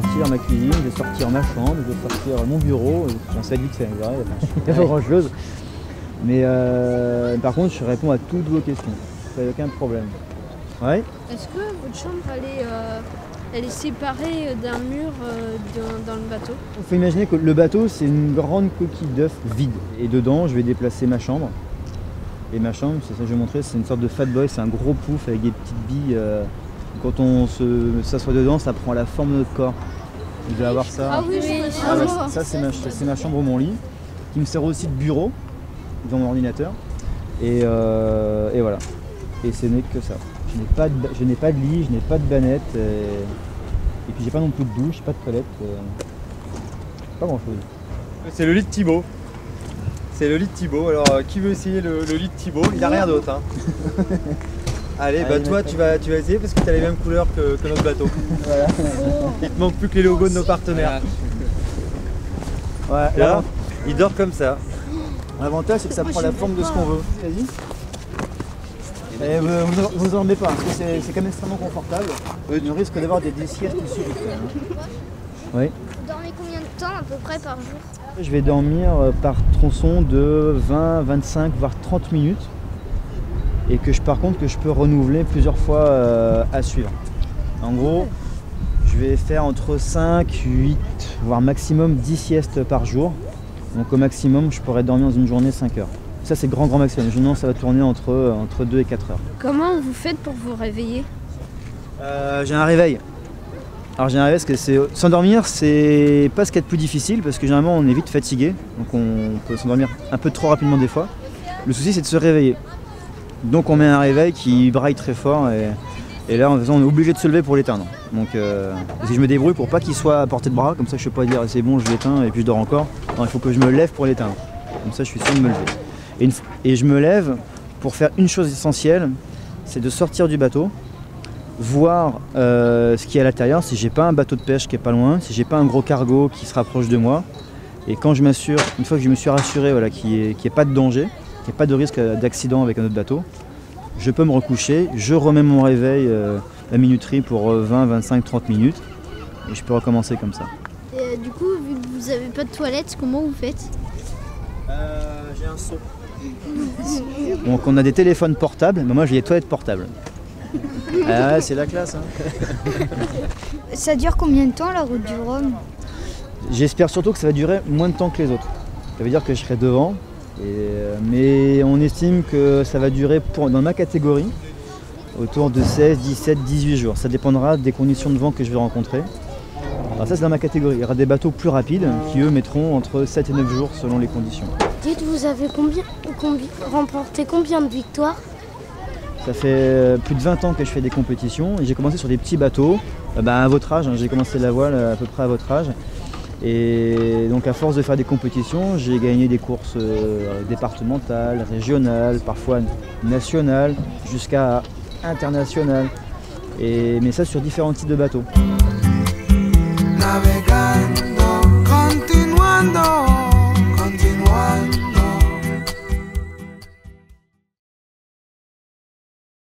sortir ma cuisine, je vais sortir ma chambre, je vais sortir mon bureau. J'en sais vite fait, il n'y a pas grand chose. Mais par contre, je réponds à toutes vos questions. Ça n'a aucun problème. Ouais. Est-ce que votre chambre elle est séparée d'un mur dans le bateau? Il faut imaginer que le bateau, c'est une grande coquille d'œuf vide. Et dedans, je vais déplacer ma chambre. Et ma chambre, c'est ça que je vais montrer, c'est une sorte de fat boy, c'est un gros pouf avec des petites billes. Quand on s'assoit dedans, ça prend la forme de notre corps. Vous allez avoir ça. Ah oui, Ça, c'est ma chambre ou mon lit, qui me sert aussi de bureau dans mon ordinateur. Et voilà. Et ce n'est que ça. Je n'ai pas de lit, je n'ai pas de banette. Et puis j'ai pas non plus de douche, pas de toilette. Pas grand chose. C'est le lit de Thibaut. C'est le lit de Thibaut. Alors qui veut essayer le lit de Thibaut? Il n'a rien d'autre. Hein. Allez, bah toi tu vas essayer parce que tu as les mêmes couleurs que notre bateau. Voilà. Il te manque plus que les logos de nos partenaires. Ouais, là, il dort comme ça. L'avantage c'est que ça prend la forme de ce qu'on veut. Vas-y. Et vous en remettez pas, parce que c'est quand même extrêmement confortable. On risque d'avoir des siestes subites. Oui. Vous dormez combien de temps à peu près par jour? Je vais dormir par tronçon de 20, 25, voire 30 minutes. Et que par contre je peux renouveler plusieurs fois à suivre. En gros, je vais faire entre 5, 8, voire maximum 10 siestes par jour. Donc au maximum, je pourrais dormir dans une journée 5 heures. Ça c'est grand maximum. Sinon ça va tourner entre 2 et 4 heures. Comment vous faites pour vous réveiller? J'ai un réveil. Alors j'ai un réveil parce que s'endormir, c'est pas ce qu'il y a de plus difficile parce que généralement on est vite fatigué. Donc on peut s'endormir un peu trop rapidement des fois. Le souci c'est de se réveiller. Donc on met un réveil qui braille très fort et là en faisant on est obligé de se lever pour l'éteindre. Donc si je me débrouille pour pas qu'il soit à portée de bras, comme ça je peux pas dire c'est bon je l'éteins et puis je dors encore. Non, il faut que je me lève pour l'éteindre. Comme ça je suis sûr de me lever. Et je me lève pour faire une chose essentielle, c'est de sortir du bateau, voir ce qu'il y a à l'intérieur, si j'ai pas un bateau de pêche qui est pas loin, si j'ai pas un gros cargo qui se rapproche de moi. Et quand je m'assure, une fois que je me suis rassuré voilà, qu'il n'y ait pas de danger, qu'il n'y ait pas de risque d'accident avec un autre bateau, je peux me recoucher, je remets mon réveil, la minuterie pour 20, 25, 30 minutes et je peux recommencer comme ça. Et du coup, vu que vous n'avez pas de toilette, comment vous faites? J'ai un seau. Donc on a des téléphones portables, mais moi j'ai des toilettes portables. Ah, c'est la classe. Hein. Ça dure combien de temps la route du Rhum? J'espère surtout que ça va durer moins de temps que les autres. Ça veut dire que je serai devant, mais on estime que ça va durer dans ma catégorie autour de 16, 17, 18 jours. Ça dépendra des conditions de vent que je vais rencontrer. Alors ça c'est dans ma catégorie. Il y aura des bateaux plus rapides qui eux mettront entre 7 et 9 jours selon les conditions. Dites, vous avez remporté combien de victoires? Ça fait plus de 20 ans que je fais des compétitions et j'ai commencé sur des petits bateaux, à votre âge, hein, j'ai commencé la voile à peu près à votre âge. Et donc à force de faire des compétitions, j'ai gagné des courses départementales, régionales, parfois nationales, jusqu'à internationales. Mais ça sur différents types de bateaux. Navegando, continuando.